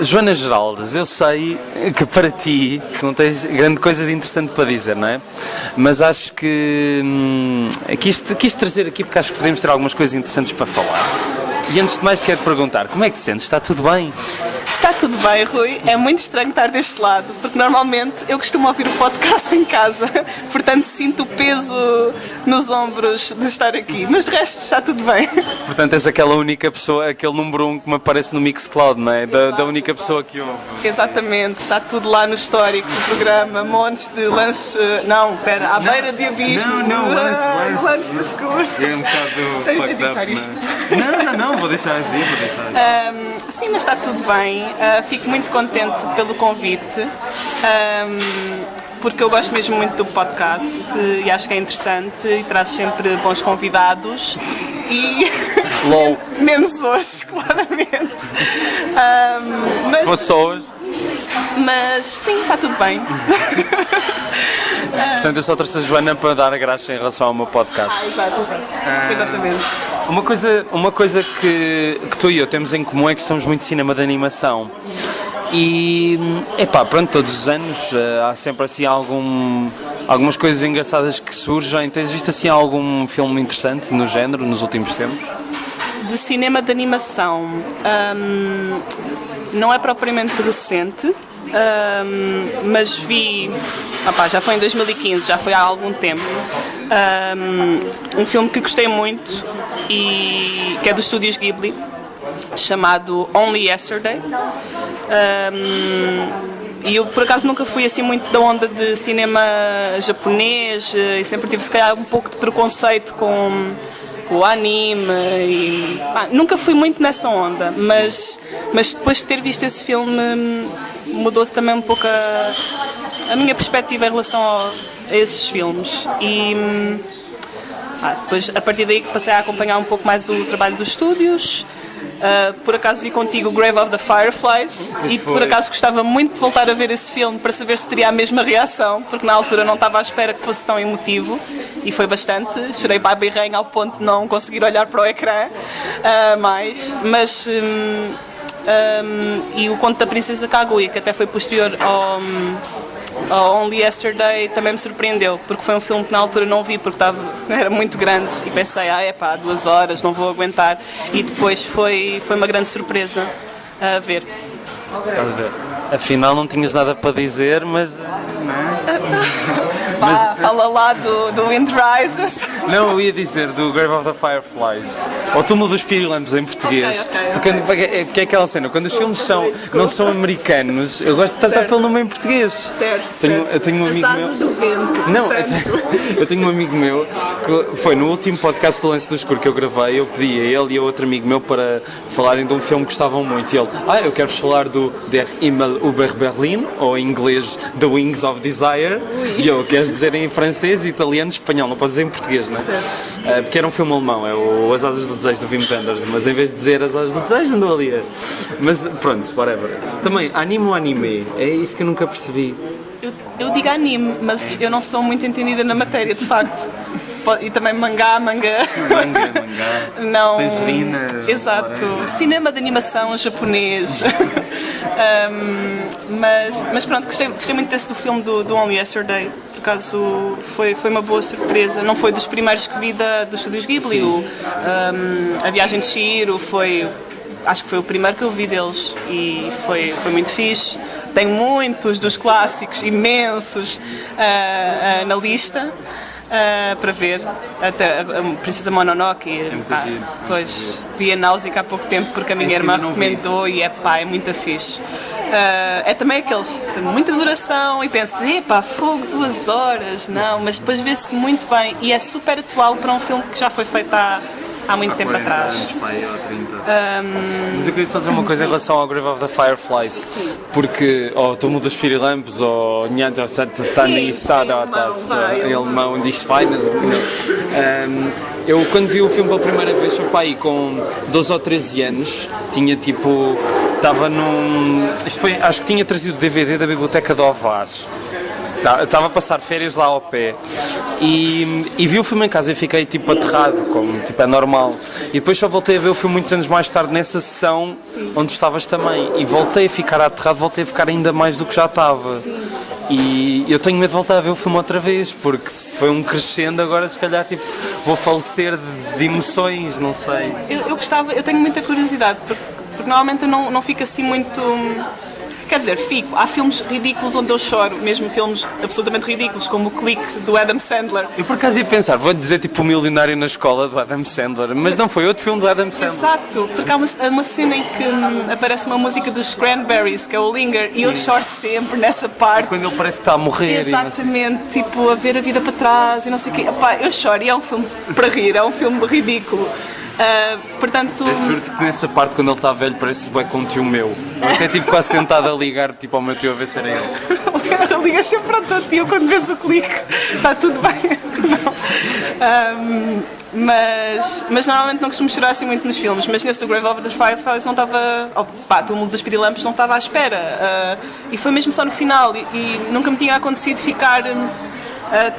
Joana Geraldes, eu sei que para ti não tens grande coisa de interessante para dizer, não é? Mas acho que quis trazer aqui porque acho que podemos ter algumas coisas interessantes para falar. E antes de mais quero perguntar, como é que te sentes? Está tudo bem? Está tudo bem, Rui. É muito estranho estar deste lado, porque normalmente eu costumo ouvir o podcast em casa, portanto sinto o peso nos ombros de estar aqui, mas de resto está tudo bem. Portanto és aquela única pessoa, aquele número 1 que me aparece no Mixcloud, não é? Da única pessoa que ouve. Exatamente, está tudo lá no histórico do programa, montes de lanche, à beira de abismo. Lanche do escuro. É um bocado Tens de fucked editar up, isto. Não, vou deixar assim. Sim, mas está tudo bem. Fico muito contente pelo convite, porque eu gosto mesmo muito do podcast e acho que é interessante e traz sempre bons convidados e LOL. menos hoje, claramente. Fosse só hoje. Mas sim, está tudo bem. Portanto, eu só trouxe a Joana para dar a graça em relação ao meu podcast. Exatamente. Uma coisa que tu e eu temos em comum é que gostamos muito de cinema de animação. E, pronto, todos os anos há sempre assim algumas coisas engraçadas que surgem. Tens visto assim algum filme interessante no género nos últimos tempos? De cinema de animação, não é propriamente recente, mas vi, já foi em 2015, já foi há algum tempo, um filme que gostei muito e que é dos estúdios Ghibli, chamado Only Yesterday. E eu por acaso nunca fui assim muito da onda de cinema japonês e sempre tive se calhar um pouco de preconceito com o anime e nunca fui muito nessa onda, mas depois de ter visto esse filme mudou-se também um pouco a minha perspectiva em relação a esses filmes e depois a partir daí passei a acompanhar um pouco mais o trabalho dos estúdios. Por acaso vi contigo o Grave of the Fireflies e por acaso gostava muito de voltar a ver esse filme para saber se teria a mesma reação, porque na altura não estava à espera que fosse tão emotivo e foi bastante, chorei baba e rainha ao ponto de não conseguir olhar para o ecrã mais, mas e o Conto da Princesa Kaguya, que até foi posterior ao Only Yesterday, também me surpreendeu, porque foi um filme que na altura não vi porque era muito grande e pensei, 2 horas, não vou aguentar, e depois foi uma grande surpresa a ver. Estás a ver? Afinal não tinhas nada para dizer, mas... Fala lá do Wind Rises. Não, eu ia dizer do Grave of the Fireflies, ou Túmulo dos Pirilampos em português, porque é aquela cena, quando os filmes não são americanos, eu gosto de tratar pelo nome em português. Eu tenho um amigo meu... do vento. Não, eu tenho um amigo meu que foi no último podcast do Lance do Escuro que eu gravei, eu pedi a ele e a outro amigo meu para falarem de um filme que gostavam muito, e ele, eu quero-vos falar do Der Himmel über Berlin, ou em inglês The Wings of Desire, e eu, queres dizer em francês, italiano, espanhol, não podes dizer em português, não é? Porque era um filme alemão, é o As Asas do Desejo do Wim Wenders, mas em vez de dizer As Asas do Desejo andou ali mas pronto, whatever. Também, anime ou anime? É isso que eu nunca percebi. Eu digo anime, mas eu não sou muito entendida na matéria, de facto. E também mangá. Não. Tangerina. Exato. Cinema de animação japonês. Mas pronto, gostei muito desse do filme do Only Yesterday. Por acaso foi uma boa surpresa. Não foi dos primeiros que vi dos estúdios Ghibli. A Viagem de Chihiro acho que foi o primeiro que eu vi deles e foi muito fixe. Tenho muitos dos clássicos, imensos, na lista. Para ver, até a Princesa Mononoke, depois vi a Náusea há pouco tempo porque a minha irmã recomendou e é muito fixe. É também aqueles de muita duração e pensas, fogo, 2 horas, não, mas depois vê-se muito bem e é super atual para um filme que já foi feito há muito tempo atrás. Mas eu queria fazer uma coisa em relação ao Grave of the Fireflies, porque o Túmulo dos Pirilampos, ou Nyanto Satani Staratas, em alemão, diz Finance. Eu quando vi o filme pela primeira vez, o pai com 12 ou 13 anos, tinha estava acho que tinha trazido o DVD da Biblioteca do Ovar. estava a passar férias lá ao pé e vi o filme em casa e fiquei tipo aterrado, como tipo é normal. E depois só voltei a ver o filme muitos anos mais tarde nessa sessão onde estavas também. E voltei a ficar aterrado, voltei a ficar ainda mais do que já estava. E eu tenho medo de voltar a ver o filme outra vez, porque se foi um crescendo, agora se calhar tipo, vou falecer de emoções, não sei. Eu gostava, eu tenho muita curiosidade, porque normalmente eu não fico assim muito... Quer dizer, fico. Há filmes ridículos onde eu choro, mesmo filmes absolutamente ridículos, como o Clique, do Adam Sandler. Eu por acaso ia pensar, vou dizer tipo O Milionário na Escola, do Adam Sandler, mas não foi outro filme do Adam Sandler. Exato, porque há uma cena em que aparece uma música dos Cranberries, que é o Linger, e eu choro sempre nessa parte. Quando ele parece que está a morrer. Exatamente, tipo, a ver a vida para trás e não sei o quê. Epá, eu choro e é um filme para rir, é um filme ridículo. Portanto... Eu juro-te que nessa parte, quando ele está velho, parece bem com um tio meu. Eu até tive quase tentado a ligar tipo, ao meu tio a ver se era ele. Ligas sempre ao teu tio quando vês o Clique. Está tudo bem. Mas normalmente não costumo chorar assim muito nos filmes. Mas nesse do Grave of the Fireflies não estava... do Mundo das Pirilampos não estava à espera. E foi mesmo só no final. E nunca me tinha acontecido ficar...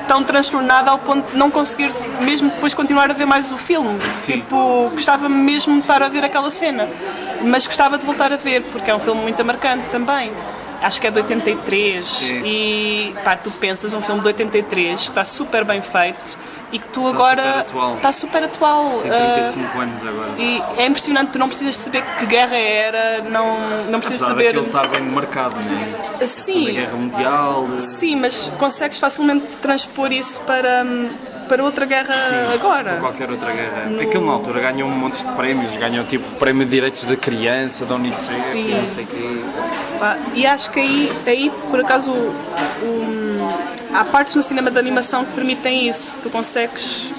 tão transtornada ao ponto de não conseguir mesmo depois continuar a ver mais o filme. Sim. Tipo, gostava mesmo de estar a ver aquela cena, mas gostava de voltar a ver porque é um filme muito marcante também. Acho que é de 83. Sim. E tu pensas um filme de 83 que está super bem feito e que tu agora está super atual. Tem 35 anos agora. E é impressionante, tu não precisas de saber que guerra era, não precisas de saber. Ele está bem marcado, não é? Sim. Da Guerra Mundial. Sim, mas consegues facilmente transpor isso para outra guerra. Sim, agora. Para qualquer outra guerra. Aquilo na altura ganhou um monte de prémios, ganhou tipo Prémio de Direitos da Criança, da Unicef, sim. Não sei o quê. E acho que aí por acaso há partes no cinema de animação que permitem isso. Tu consegues,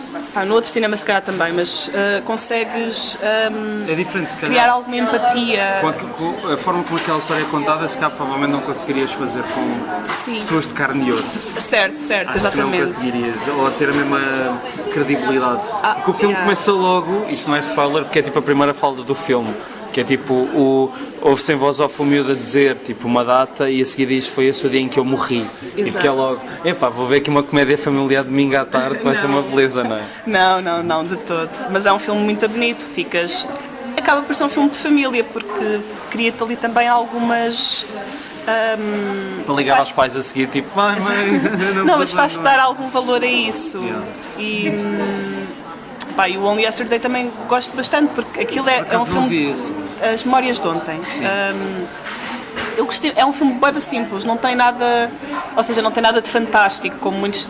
no outro cinema se calhar também, mas consegues é diferente, se calhar, criar alguma empatia. Com a forma como aquela história é contada, se calhar provavelmente não conseguirias fazer com pessoas de carne e osso. Certo, Acho exatamente. Que não conseguirias, ou ter a mesma credibilidade. Porque o filme começa logo, isto não é spoiler, porque é tipo a primeira fala do filme. Que é tipo, ouve-se em voz off o miúdo a dizer tipo, uma data e a seguir diz foi esse o dia em que eu morri. Exato. Tipo, que é logo, vou ver aqui uma comédia familiar de domingo à tarde, vai ser uma beleza, não é? Não, de todo. Mas é um filme muito bonito, acaba por ser um filme de família, porque cria-te ali também algumas... para ligar aos pais a seguir, tipo, vai mãe... Não, mas faz-te dar algum valor a isso. Yeah. E o Only Yesterday também gosto bastante, porque aquilo é um filme... As Memórias de Ontem. Eu gostei, é um filme bem simples, não tem nada... Ou seja, não tem nada de fantástico, como muitos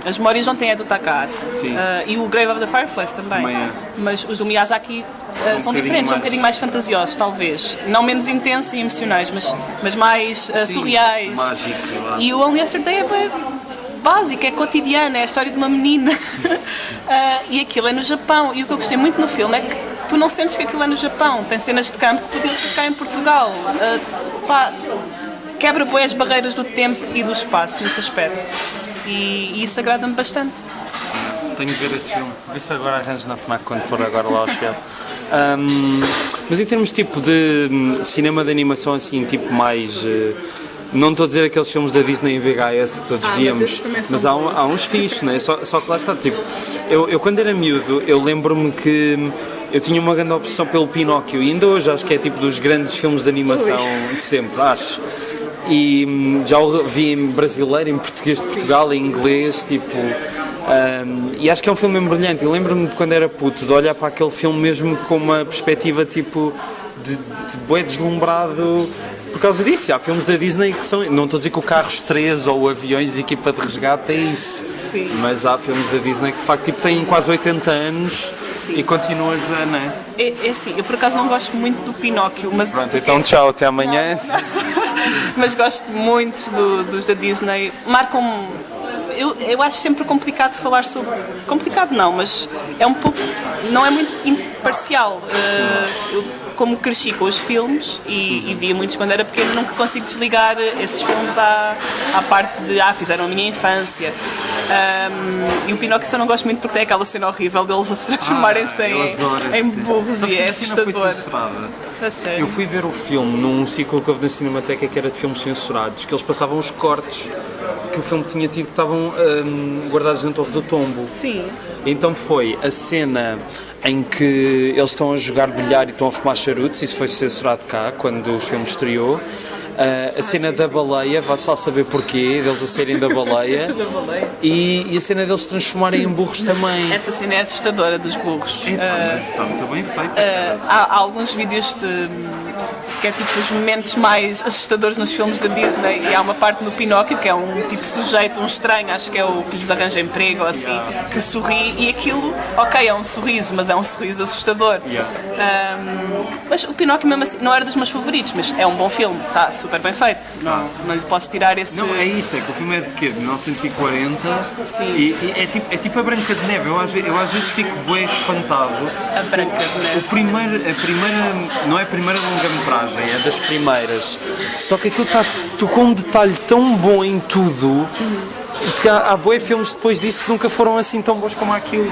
As Memórias de Ontem é do Takahata. E o Grave of the Fireflies também. Mas os do Miyazaki são diferentes, são um bocadinho mais fantasiosos, talvez. Não menos intensos e emocionais, mas mais surreais. Mágico, e o Only Yesterday é bem básico, é cotidiano, é a história de uma menina. E aquilo é no Japão. E o que eu gostei muito no filme é que tu não sentes que aquilo é no Japão. Tem cenas de campo que podiam ser cá em Portugal. Quebra bué as barreiras do tempo e do espaço nesse aspecto. E isso agrada-me bastante. Tenho de ver esse filme. Vê se agora arranjo na FNAC quando for agora lá ao Chiado. Mas em termos tipo de cinema de animação assim, tipo mais... Não estou a dizer aqueles filmes da Disney em VHS que todos víamos, mas há uns fixes, né? Só que lá está, tipo, eu quando era miúdo, eu lembro-me que eu tinha uma grande obsessão pelo Pinóquio e ainda hoje acho que é tipo dos grandes filmes de animação de sempre, acho. E já o vi em brasileiro, em português de Portugal, em inglês, tipo... e acho que é um filme mesmo brilhante. E lembro-me de quando era puto, de olhar para aquele filme mesmo com uma perspectiva tipo de bué deslumbrado por causa disso. Há filmes da Disney que são, não estou a dizer que o Carros 3 ou Aviões, Equipa de Resgate é isso. Sim. Mas há filmes da Disney que de facto tipo, têm quase 80 anos. Sim. E continuas a, não é? É assim, eu por acaso não gosto muito do Pinóquio, mas... Pronto, então tchau, até amanhã. Mas gosto muito dos da Disney. Marcam-me... Eu acho sempre complicado falar sobre... Complicado não, mas é um pouco... Não é muito imparcial. como cresci com os filmes e via muitos quando era pequeno, nunca consigo desligar esses filmes à parte de fizeram a minha infância. E o Pinóquio só não gosto muito porque tem aquela cena horrível deles a se transformarem-se em burros e é assustador. A sério. Eu fui ver o filme num ciclo que houve na Cinemateca que era de filmes censurados, que eles passavam os cortes que o filme tinha tido que estavam guardados na Torre do Tombo. Sim. Então foi a cena em que eles estão a jogar bilhar e estão a fumar charutos, isso foi censurado cá, quando o filme estreou. A cena da baleia, vai-se lá saber porquê, deles a serem da baleia. E a cena deles se transformarem em burros também. Essa cena é assustadora dos burros. Mas está muito bem feito. Há alguns vídeos que é tipo os momentos mais assustadores nos filmes da Disney, e há uma parte no Pinóquio que é um tipo sujeito, um estranho, acho que é o que lhes arranja emprego ou assim, que sorri, e aquilo, ok, é um sorriso, mas é um sorriso assustador. Mas o Pinóquio mesmo assim não era dos meus favoritos, mas é um bom filme, está super bem feito, não lhe posso tirar esse... Não, é isso, é que o filme é de quê? De 1940. Sim. E é tipo a Branca de Neve, eu às vezes fico bem espantado. A Branca de Neve. A primeira, não é a primeira longa-metragem, é das primeiras. Só que aquilo tocou um detalhe tão bom em tudo que há bué filmes depois disso que nunca foram assim tão bons como aquilo.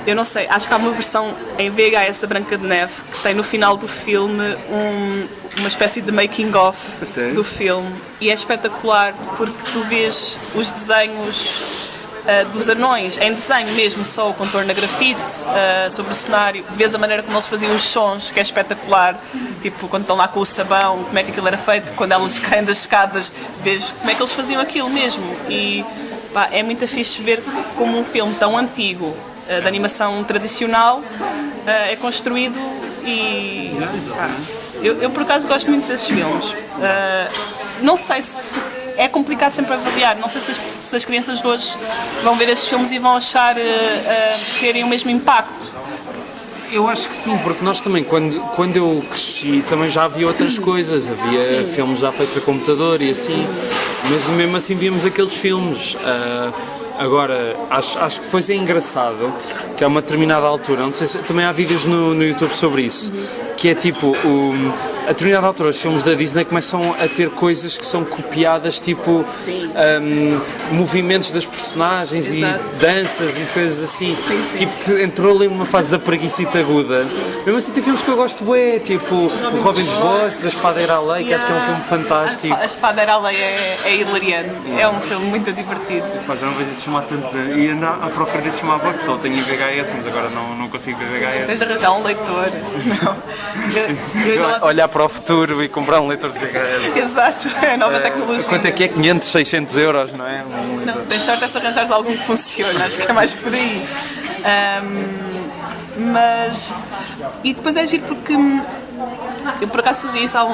Eu não sei, acho que há uma versão em VHS da Branca de Neve que tem no final do filme uma espécie de making of do filme, e é espetacular porque tu vês os desenhos dos anões, em desenho mesmo, só o contorno a grafite, sobre o cenário, vês a maneira como eles faziam os sons, que é espetacular, tipo quando estão lá com o sabão, como é que aquilo era feito, quando elas caem das escadas, vês como é que eles faziam aquilo mesmo, e é muito fixe ver como um filme tão antigo, de animação tradicional, é construído, e eu por acaso gosto muito desses filmes. Não sei se é complicado sempre avaliar, não sei se as crianças de hoje vão ver esses filmes e vão achar terem o mesmo impacto. Eu acho que sim, porque nós também, quando eu cresci, também já havia outras coisas, havia filmes já feitos a computador e assim, mas mesmo assim víamos aqueles filmes. Agora, acho que depois é engraçado que a uma determinada altura, não sei se também há vídeos no YouTube sobre isso, que é tipo, a determinada altura os filmes da Disney começam a ter coisas que são copiadas, tipo movimentos das personagens. Exato. E danças e coisas assim, tipo que entrou ali numa fase da preguicita aguda. Mesmo assim tem filmes que eu gosto bué, tipo o Robin dos Bosques, A Espada Era a Lei, que acho que é um filme fantástico. A Espada Era a Lei é hilariante, é um filme muito divertido. Já não vejo esse filme há tantos anos e ando à procura desse filme há pouco, pessoal, tenho VHS, mas agora não consigo ver VHS. Tens de arranjar um leitor. Olhar para o futuro e comprar um leitor de VHS. Exato, é a nova tecnologia. Quanto é que é? 500, 600 euros, não é? Não, deixar-te se arranjares algum que funcione, acho que é mais por aí. Mas... E depois é giro porque eu por acaso fazia isso há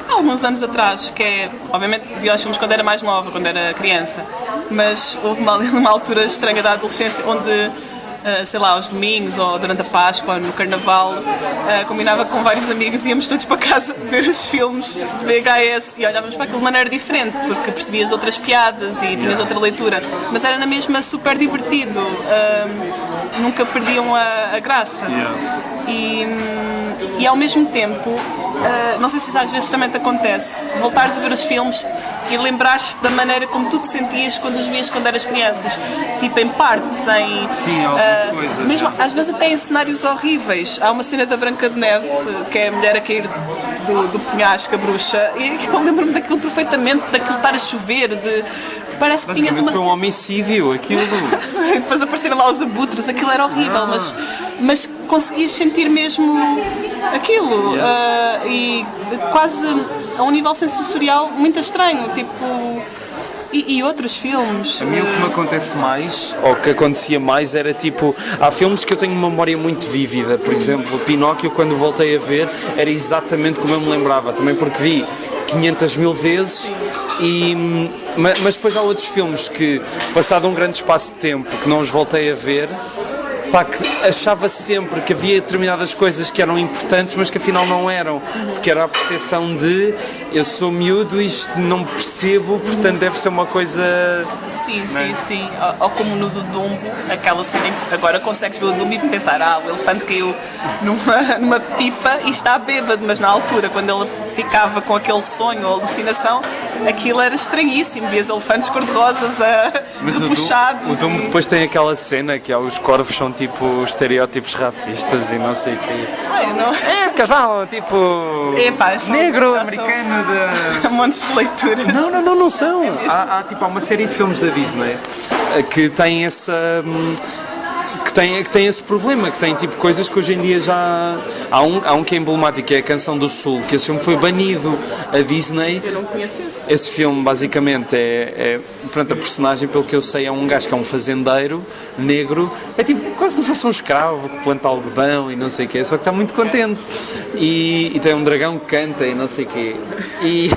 alguns anos atrás, que é, obviamente via os filmes quando era mais nova, quando era criança, mas houve uma altura estranha da adolescência onde, sei lá, aos domingos ou durante a Páscoa, no Carnaval, combinava com vários amigos e íamos todos para casa ver os filmes de VHS e olhávamos para aquilo de maneira diferente, porque percebias outras piadas e tinhas outra leitura, mas era na mesma super divertido, nunca perdiam a graça. E ao mesmo tempo, não sei se isso às vezes também te acontece, voltares a ver os filmes e lembrares-te da maneira como tu te sentias quando os vias quando eras crianças, tipo em partes, Sim, algumas coisas. Mesmo, às vezes até em cenários horríveis. Há uma cena da Branca de Neve, que é a mulher a cair do penhasco, a bruxa, e eu lembro-me daquilo perfeitamente, daquilo estar a chover, parece que tinhas uma... Foi um homicídio, aquilo. Depois apareceram lá os abutres, aquilo era horrível, mas conseguias sentir mesmo aquilo, e quase a um nível sensorial muito estranho, tipo... E outros filmes. A mim o que me acontece mais, ou que acontecia mais, era tipo, há filmes que eu tenho uma memória muito vívida, por exemplo, Pinóquio, quando voltei a ver, era exatamente como eu me lembrava, também porque vi 500 mil vezes, mas depois há outros filmes que, passado um grande espaço de tempo, que não os voltei a ver, que achava sempre que havia determinadas coisas que eram importantes, mas que afinal não eram, porque era a percepção de eu sou miúdo e isto não percebo, portanto deve ser uma coisa... Sim. Ou como no do Dumbo, aquela cena em que agora consegues ver o Dumbo e pensar, o elefante caiu numa pipa e está bêbado, mas na altura, quando ele ficava com aquele sonho ou alucinação, aquilo era estranhíssimo, vias elefantes cor-de-rosas puxados. O Dumbo depois tem aquela cena que os corvos são tipo estereótipos racistas e não sei o quê. Porque eles falam tipo negro, americano de... montes de leituras. Não são. Há uma série de filmes da Disney que têm essa... Que tem esse problema, que tem tipo coisas que hoje em dia já... Há um que é emblemático, que é a Canção do Sul, que esse filme foi banido. A Disney... Eu não conheço esse. Esse filme basicamente pronto, a personagem, pelo que eu sei, é um gajo que é um fazendeiro negro, é tipo quase como se fosse um escravo que planta algodão e não sei o quê, só que está muito contente. E tem um dragão que canta e não sei o quê. E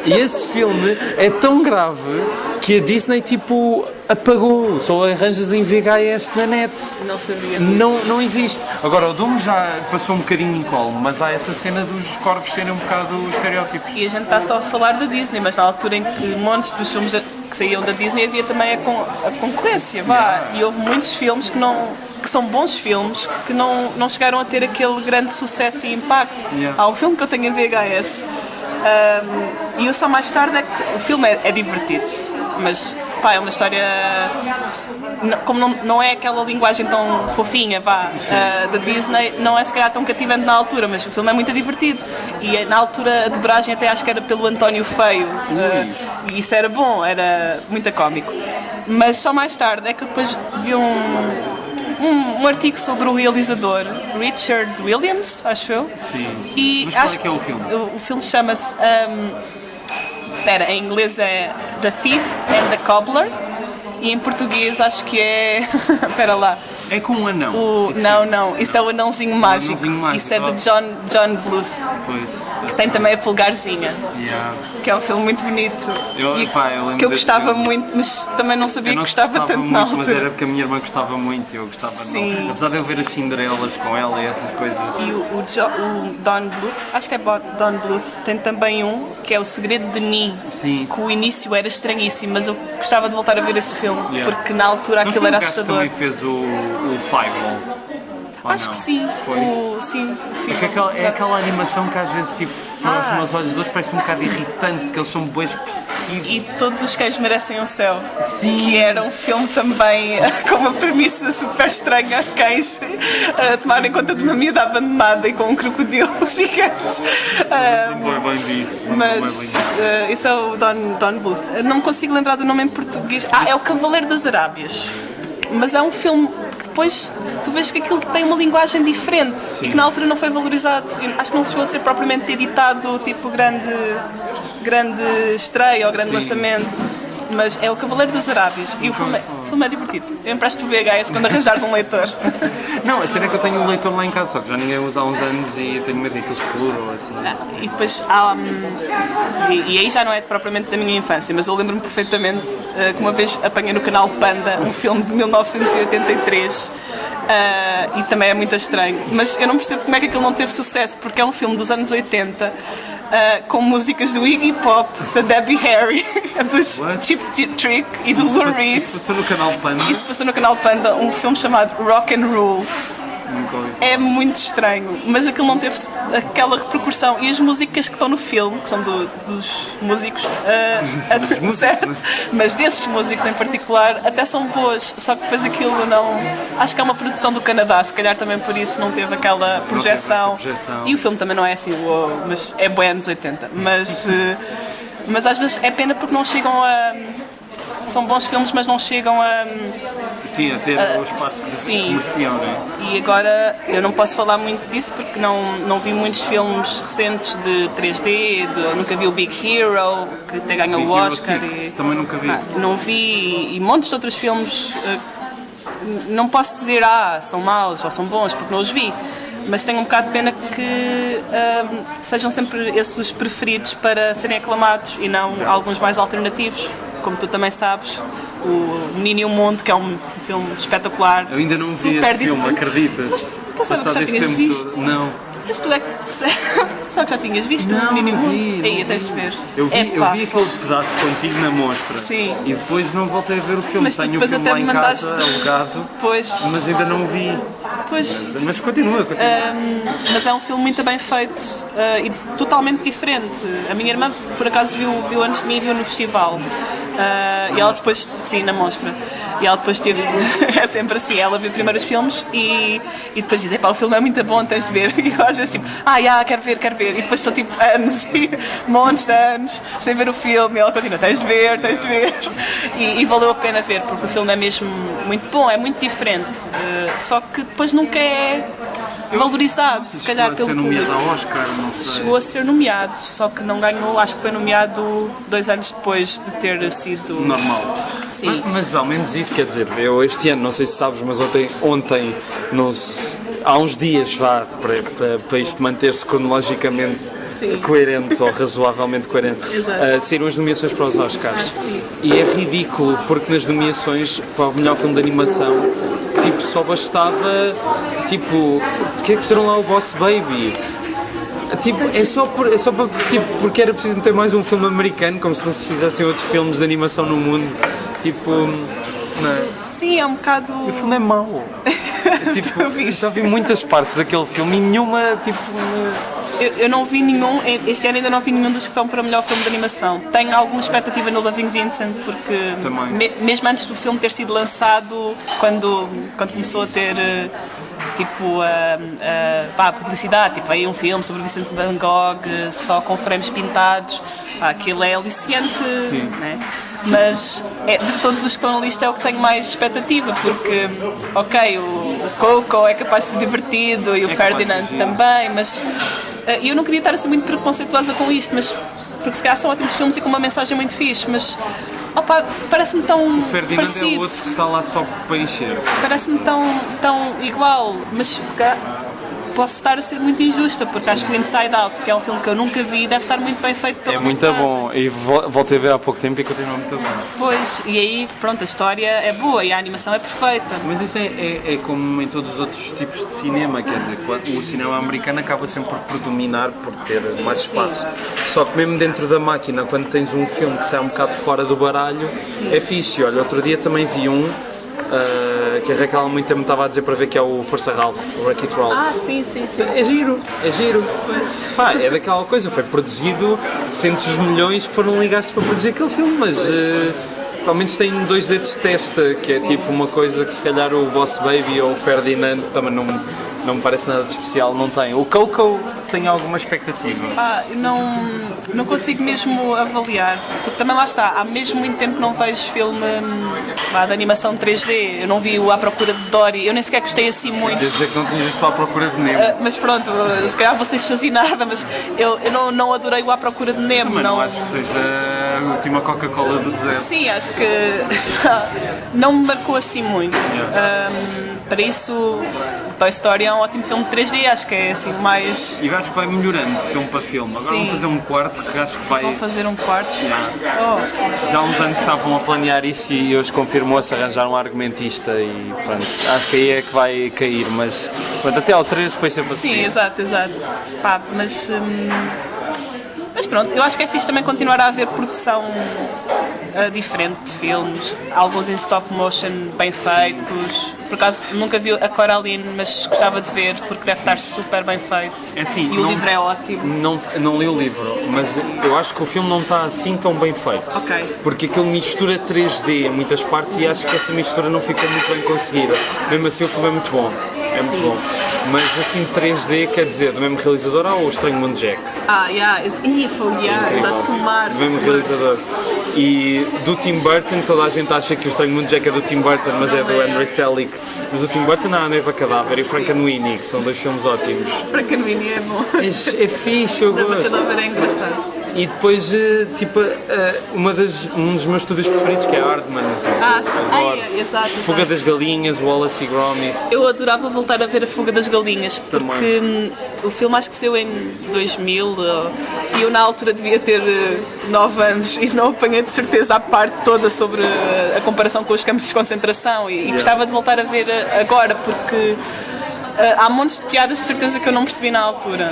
esse filme é tão grave que a Disney tipo apagou, só arranjas em VHS na net. Não sabia. Não existe. Agora o Dumbo já passou um bocadinho em colo, mas há essa cena dos corvos serem um bocado estereótipos. E a gente está só a falar da Disney, mas na altura em que montes dos filmes que saíam da Disney havia também a concorrência, e houve muitos filmes que são bons filmes, que não chegaram a ter aquele grande sucesso e impacto. Há um filme que eu tenho em VHS, e eu só mais tarde é que o filme é divertido, mas é uma história, como não é aquela linguagem tão fofinha da Disney, não é se calhar tão cativante na altura, mas o filme é muito divertido. E na altura a dobragem até acho que era pelo António Feio, e isso era bom, era muito cómico. Mas só mais tarde é que eu depois vi um artigo sobre o realizador Richard Williams, acho eu. Sim. E mas qual é que é o filme? O filme chama-se... em inglês é The Thief and the Cobbler e em português acho que é... Espera lá. É com um anão. Não, isso é o Anãozinho Mágico. Isso é de John Bluth. Pois. Que tem também a Pulgarzinha. Que é um filme muito bonito. Que eu gostava muito, mas também não sabia que gostava tanto muito, na altura. Mas era porque a minha irmã gostava muito e eu gostava. Sim. Apesar de eu ver as Cinderelas com ela e essas coisas. E o Don Bluth, acho que é Don Bluth, tem também um que é O Segredo de Ni. Sim. Que o início era estranhíssimo, mas eu gostava de voltar a ver esse filme, porque na altura aquilo era assustador. Também fez o Fievel. Acho que sim. Sim. É aquela animação que às vezes tipo, para os meus olhos dois parece um bocado irritante, porque eles são bem expressivos. E Todos os Cães Merecem o Céu. Sim. Que era um filme também com uma premissa super estranha, cães a tomarem conta de uma miúda abandonada e com um crocodilo gigante. Bem disso. Mas isso é o Don Bluth. Não me consigo lembrar do nome em português. É o Cavaleiro das Arábias. Mas é um filme que depois tu vês que aquilo tem uma linguagem diferente. Sim. E que na altura não foi valorizado. Acho que não chegou a ser propriamente editado, tipo grande estreia ou grande lançamento. Mas é o Cavaleiro das Arábias e o filme é divertido. Eu empresto o VHS quando arranjares um leitor. Não, a cena é que eu tenho um leitor lá em casa, só que já ninguém usa há uns anos e eu tenho medo que ele explode ou assim. E depois há... E aí já não é propriamente da minha infância, mas eu lembro-me perfeitamente que uma vez apanhei no canal Panda um filme de 1983 e também é muito estranho. Mas eu não percebo como é que aquilo não teve sucesso, porque é um filme dos anos 80 com músicas do Iggy Pop, da Debbie Harry, dos Cheap Trick e do Lou Reed. Isso passou no canal Panda? Isso passou no canal Panda, um filme chamado Rock and Roll. É muito estranho, mas aquilo não teve aquela repercussão. E as músicas que estão no filme, que são dos músicos, certo? Mas desses músicos em particular, até são boas, só que depois aquilo não... Acho que é uma produção do Canadá, se calhar também por isso não teve aquela projeção. E o filme também não é assim, mas é bem anos 80. Mas às vezes é pena porque não chegam a... São bons filmes, mas não chegam a... Sim, a ter o espaço de comercial, não é? E agora eu não posso falar muito disso porque não vi muitos filmes recentes de 3D, nunca vi o Big Hero, que até ganhou o Oscar. Também nunca vi. Não vi, e montes de outros filmes, não posso dizer são maus ou são bons, porque não os vi. Mas tenho um bocado de pena que sejam sempre esses os preferidos para serem aclamados e não alguns mais alternativos, como tu também sabes. O Menino e o Mundo, que é um filme espetacular. Eu ainda não vi esse filme, acreditas? Passado que já tinhas visto? Não. Mas tu é que só que já tinhas visto Não, o Menino não vi, Mundo? não Aí, vi. tens de ver. Eu vi Epá, aquele pedaço contigo na mostra. Sim. E depois não voltei a ver o filme. Mas tu Tenho o depois filme até lá em me casa, mandaste- alugado, Pois, mas ainda não o vi. pois. Mas continua. Mas é um filme muito bem feito e totalmente diferente. A minha irmã, por acaso, viu antes de mim e viu no festival. E ela depois, sim, na mostra. E ela depois teve, é sempre assim, ela vê primeiro os filmes e depois diz, pá, o filme é muito bom, tens de ver. E eu às vezes tipo, quero ver. E depois estou tipo anos, montes de anos, sem ver o filme. E ela continua, tens de ver. E valeu a pena ver, porque o filme é mesmo muito bom, é muito diferente. Só que depois nunca é valorizado, se calhar Chegou a pelo ser nomeado público. ao Oscar, não sei. Chegou a ser nomeado, só que não ganhou, acho que foi nomeado 2 anos depois de ter sido. Normal. Sim. Mas ao menos isso, quer dizer, eu este ano, não sei se sabes, mas ontem há uns dias para isto manter-se cronologicamente Sim. coerente ou razoavelmente coerente, Exato. saíram as nomeações para os Oscars. Sim. E é ridículo porque nas nomeações para o melhor filme de animação, tipo, só bastava, tipo, porque é que puseram lá o Boss Baby? Tipo, é só para, tipo, porque era preciso meter mais um filme americano, como se não se fizessem outros filmes de animação no mundo. Tipo, não é? Sim, é um bocado. O filme é mau. Tipo, Tu viste? já vi muitas partes daquele filme e nenhuma, tipo. Eu não vi nenhum, este ano ainda não vi nenhum dos que estão para melhor filme de animação. Tenho alguma expectativa no Loving Vincent, porque Também. mesmo antes do filme ter sido lançado, quando começou a ter tipo a publicidade, tipo aí um filme sobre Vincent Van Gogh só com frames pintados, aquilo é aliciante, né? Mas de todos os que estão na lista é o que tenho mais expectativa, porque ok, o Coco é capaz de ser divertido e o Ferdinand também, mas eu não queria estar assim muito preconceituosa com isto, mas porque se calhar são ótimos filmes e com uma mensagem muito fixe, mas parece-me tão O Ferdinand parecido. é o outro que está lá só para encher. Parece-me tão igual, mas posso estar a ser muito injusta, porque acho que o Inside Out, que é um filme que eu nunca vi, deve estar muito bem feito pela É muito mensagem. bom. E voltei a ver há pouco tempo e continua muito bom. Pois, e aí, pronto, a história é boa e a animação é perfeita. Mas isso é como em todos os outros tipos de cinema, quer dizer, o cinema americano acaba sempre por predominar, por ter mais espaço. Só que mesmo dentro da máquina, quando tens um filme que sai um bocado fora do baralho, é fixe. Olha, outro dia também vi um que a Raquel há muito tempo me estava a dizer para ver, que é o Força Ralph, o Wreck-It Ralph. Sim. É giro. Pois. Pá, é daquela coisa, foi produzido centos de milhões que foram ligados para produzir aquele filme, mas pelo menos tem 2 dedos de testa, que é tipo uma coisa que se calhar o Boss Baby ou o Ferdinand também não me parece nada de especial, não tem. O Coco tem alguma expectativa. Eu não consigo mesmo avaliar, porque também lá está, há mesmo muito tempo que não vejo filme de animação 3D, eu não vi o À Procura de Dory, eu nem sequer gostei assim muito. Quer dizer que não tinhas visto à procura de Nemo. Mas pronto, se calhar vou ser chazinada, mas eu não adorei o À Procura de Nemo. Mas não acho que seja a última Coca-Cola do deserto. Sim, acho que não me marcou assim muito. Para isso, o Toy Story é um ótimo filme de 3D, acho que é assim o mais. E acho que vai melhorando de filme para filme. Agora Sim. vão fazer um quarto que acho que vai. Vão fazer um quarto. Já há uns anos estavam a planear isso e hoje confirmou-se, arranjar um argumentista e pronto, acho que aí é que vai cair, mas pronto, até ao 3 foi sempre assim. Sim, exato. Mas pronto, eu acho que é fixe também continuar a haver produção diferente de filmes, alguns em stop motion bem feitos. Por acaso nunca vi a Coraline, mas gostava de ver porque deve estar super bem feito. É assim, e o livro é ótimo. Não li o livro, mas eu acho que o filme não está assim tão bem feito. Ok. Porque aquilo mistura 3D em muitas partes e acho que essa mistura não ficou muito bem conseguida. Mesmo assim o filme é muito bom. É muito bom. Mas assim 3D, quer dizer, do mesmo realizador ou o Estranho Mundo Jack? Exato, com o mar. Do mesmo realizador. E do Tim Burton, toda a gente acha que o Estranho Mundo Jack é do Tim Burton, mas é do Andrei Selick. Mas o Tim Burton há a Neva Cadáver e Frankenweenie, que são 2 filmes ótimos. Frankenweenie é bom. É fixe, eu Da gosto. Cadáver é engraçado. E depois, tipo, um dos meus estúdios preferidos, que é Aardman. Adoro. Exato. Fuga das Galinhas, Wallace e Gromit. Eu adorava voltar a ver A Fuga das Galinhas, porque o filme acho que saiu em 2000 e eu na altura devia ter 9 anos e não apanhei de certeza a parte toda sobre a comparação com os campos de concentração e gostava de voltar a ver agora, porque Há montes de piadas de certeza que eu não percebi na altura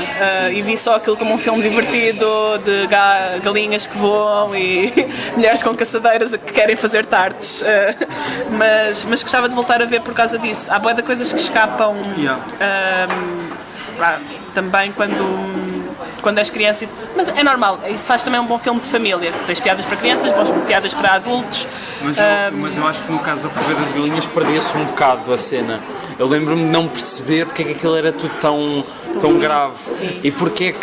e vi só aquilo como um filme divertido de galinhas que voam e mulheres com caçadeiras que querem fazer tartes, mas gostava de voltar a ver por causa disso. Há bué de coisas que escapam também quando és criança, mas é normal, isso faz também um bom filme de família. Tens piadas para crianças, boas piadas para adultos. Mas eu acho que no caso da Fuga das Galinhas perdia-se um bocado a cena. Eu lembro-me de não perceber porque é que aquilo era tudo tão grave. Sim. E porque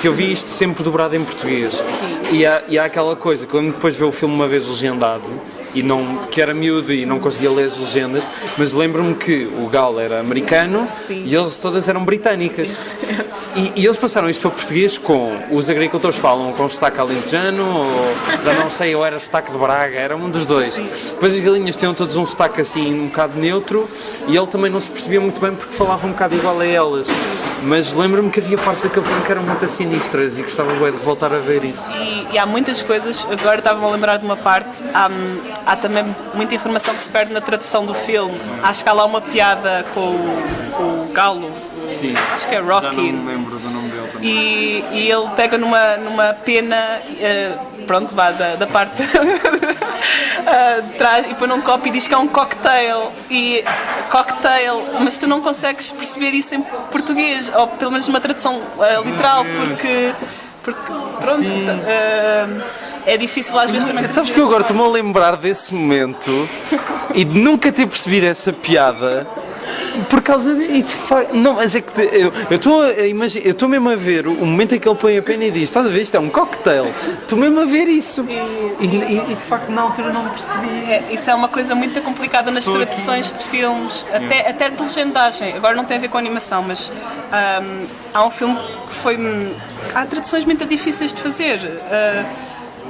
eu vi isto sempre dobrado em português. Sim. E há aquela coisa que eu lembro depois de ver o filme uma vez legendado, que era miúdo e não conseguia ler as legendas, mas lembro-me que o Gal era americano. Sim. E eles todas eram britânicas. E eles passaram isto para português com os agricultores falam com sotaque alentejano, ou já não sei, ou era sotaque de Braga, era um dos dois. Sim. Depois as galinhas tinham todos um sotaque assim um bocado neutro e ele também não se percebia muito bem porque falava um bocado igual a elas. Mas lembro-me que havia partes daquele filme que eram muito sinistras e gostava bem de voltar a ver isso. E há muitas coisas, agora estava-me a lembrar de uma parte, há também muita informação que se perde na tradução do filme. Acho que há lá uma piada com o galo, Sim. acho que é Rocky. Já não me lembro do nome dele também. E ele pega numa pena, pronto, vá da parte de trás e põe num copo e diz que é um cocktail. E cocktail, mas tu não consegues perceber isso em português, ou pelo menos numa tradução literal, porque pronto. É difícil às vezes também. Sabes que eu agora estou-me a lembrar desse momento e de nunca ter percebido essa piada por causa de. Não, mas é que eu estou a imaginar, eu estou mesmo a ver o momento em que ele põe a pena e diz: estás a ver, isto é um cocktail. Estou mesmo a ver isso. E de facto na altura não percebi. Isso é uma coisa muito complicada nas traduções de filmes, até de legendagem. Agora não tem a ver com animação, mas há um filme que foi. Há traduções muito difíceis de fazer.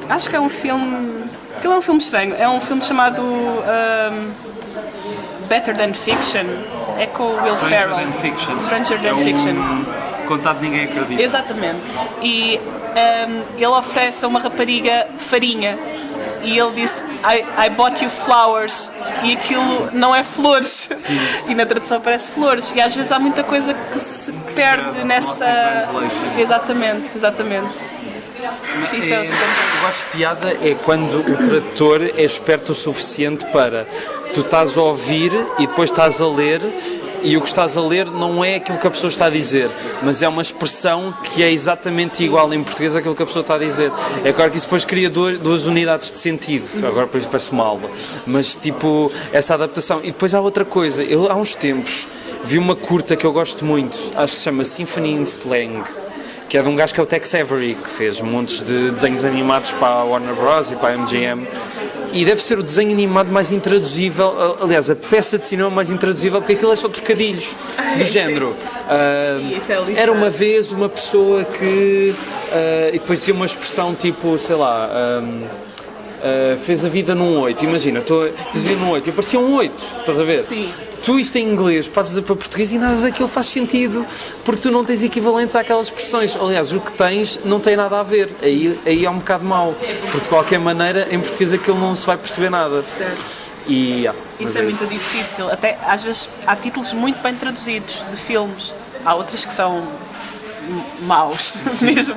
Acho que é um filme. Aquilo é um filme estranho. É um filme chamado Better Than Fiction. É com o Will Ferrell. Stranger Than Fiction. Contado ninguém acredita. Exatamente. E ele oferece a uma rapariga farinha. E ele disse: I bought you flowers. E aquilo não é flores. Sim. E na tradução parece flores. E às vezes há muita coisa que se perde nessa. Exatamente. Eu acho piada é quando o tradutor é esperto o suficiente para tu estás a ouvir e depois estás a ler e o que estás a ler não é aquilo que a pessoa está a dizer, mas é uma expressão que é exatamente igual em português àquilo que a pessoa está a dizer. É claro que isso depois cria duas unidades de sentido, agora por isso parece uma aula, mas tipo, essa adaptação. E depois há outra coisa, eu há uns tempos vi uma curta que eu gosto muito, acho que se chama Symphony in Slang, que é de um gajo que é o Tex Avery, que fez montes de desenhos animados para a Warner Bros. E para a MGM. E deve ser o desenho animado mais intraduzível, aliás, a peça de cinema mais intraduzível, porque aquilo é só trocadilhos, do género. Era uma vez uma pessoa que... e depois dizia uma expressão tipo, sei lá... fez a vida num 8, imagina, fez a vida num 8 e aparecia um 8, estás a ver? Sim. Tu isto em inglês passas para português e nada daquilo faz sentido, porque tu não tens equivalentes àquelas expressões. Aliás, o que tens não tem nada a ver, aí é um bocado mau, porque de qualquer maneira em português aquilo não se vai perceber nada. Certo. Isso é muito difícil, até às vezes há títulos muito bem traduzidos de filmes, há outros que são maus, mesmo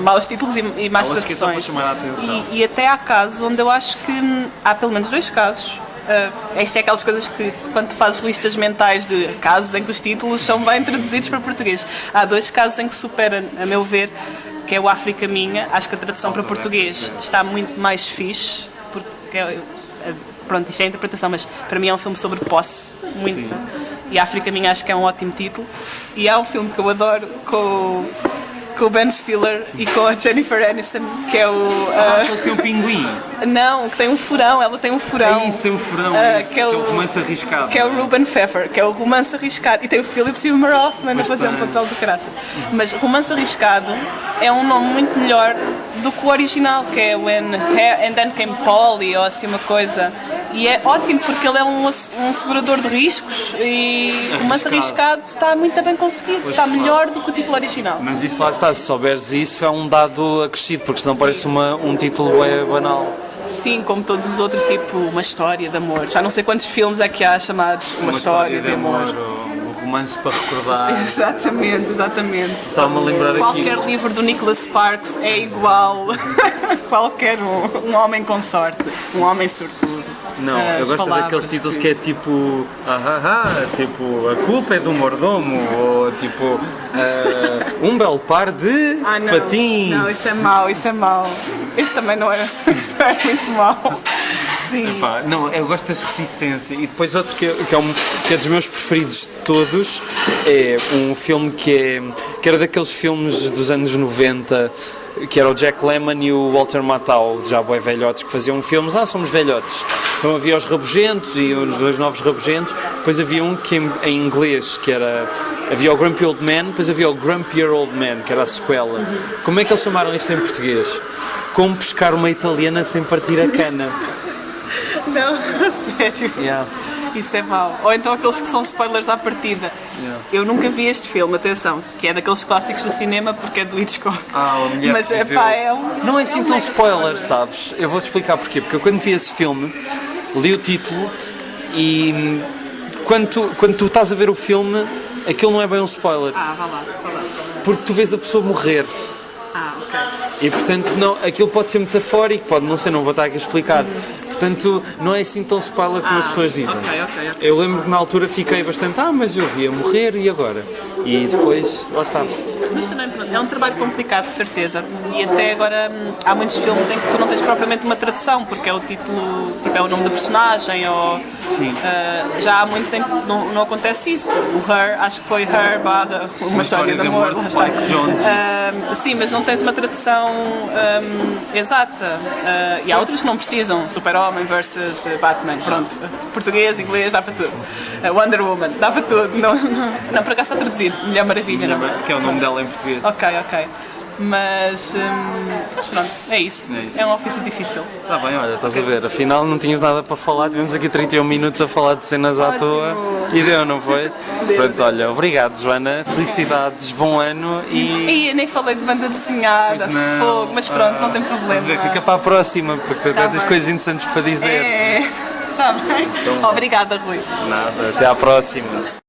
maus títulos e más traduções. E até há casos onde eu acho que há pelo menos 2 casos. Isto é aquelas coisas que quando tu fazes listas mentais de casos em que os títulos são bem traduzidos para português, há 2 casos em que supera, a meu ver, que é o África Minha. Acho que a tradução para português está muito mais fixe, porque pronto, isto é a interpretação, mas para mim é um filme sobre posse, muito. Sim. E África Minha acho que é um ótimo título. E há um filme que eu adoro com o Ben Stiller e com a Jennifer Aniston, que é o... Ele tem um pinguim. Não, que tem um furão, ela tem um furão. É isso, tem um furão, que é o Romance Arriscado. Que é o Ruben Pfeffer, que é o Romance Arriscado. E tem o Philip Seymour Hoffman a fazer um papel de caraças. Mas Romance Arriscado é um nome muito melhor do que o original, que é And Then Came Polly, ou assim uma coisa. E é ótimo porque ele é um segurador de riscos e Romance Arriscado está muito bem conseguido, está melhor do que o título original. Mas isso lá está, se souberes isso é um dado acrescido, porque senão parece um título banal. Sim, como todos os outros, tipo Uma História de Amor. Já não sei quantos filmes é que há chamados Uma História de Amor. O romance para recordar. Exatamente. Está-me a lembrar aqui. Qualquer livro do Nicholas Sparks é igual. Qualquer um homem com sorte, um homem sortudo. Não, eu gosto daqueles títulos que é tipo tipo, a culpa é do mordomo, ou tipo, um belo par de patins. Não, isso é mau. Isso também não é, isso é muito mau. Sim. Epá, não, eu gosto dessa reticência. E depois outro que é dos meus preferidos de todos é um filme que era daqueles filmes dos anos 90, que era o Jack Lemmon e o Walter Matthau, já bué velhotes, que faziam filmes, somos velhotes. Então havia os Rabugentos e os dois novos Rabugentos, depois havia um que em inglês, havia o Grumpy Old Man, depois havia o Grumpier Old Man, que era a sequela. Como é que eles chamaram isto em português? Como pescar uma italiana sem partir a cana. Não, sério. Yeah. Isso é mau. Ou então aqueles que são spoilers à partida. Yeah. Eu nunca vi este filme, atenção, que é daqueles clássicos do cinema porque é do Hitchcock. A mulher Mas que epá, é um. Não é assim um tão mega spoiler, sabes? Eu vou-te explicar porquê. Porque eu quando vi esse filme, li o título e quando tu estás a ver o filme, aquilo não é bem um spoiler. Vá lá. Porque tu vês a pessoa morrer. Ok. E portanto, não, aquilo pode ser metafórico, pode não ser, não vou estar aqui a explicar. Portanto, não é assim tão spoiler como as pessoas dizem. Ok. Eu lembro que na altura fiquei bastante, mas eu via morrer e agora? E depois, lá está. Mas também pronto, é um trabalho complicado, de certeza. E até agora há muitos filmes em que tu não tens propriamente uma tradução, porque é o título, tipo, é o nome da personagem, ou já há muitos em que não acontece isso. O Her, acho que foi Her barra uma história de amor. De Spike Jonze. Sim, mas não tens uma tradução exata. E há outros que não precisam. Super-Homem versus Batman, pronto. Português, inglês, dá para tudo. Wonder Woman, dá para tudo. Não, por acaso está traduzido. Mulher Maravilha, não é? Que é o nome dela em português. Ok. Mas pronto, é isso. É um ofício difícil. Está bem, olha, estás a ver, afinal não tinhas nada para falar, tivemos aqui 31 minutos a falar de cenas à toa e deu, não foi? Portanto, olha, obrigado Joana, felicidades, bom ano e nem falei de banda desenhada, fogo, mas pronto, não tem problema. Ver, fica para a próxima, porque tu tens coisas interessantes para dizer. Está bem. Obrigada, Rui. Nada, até à próxima.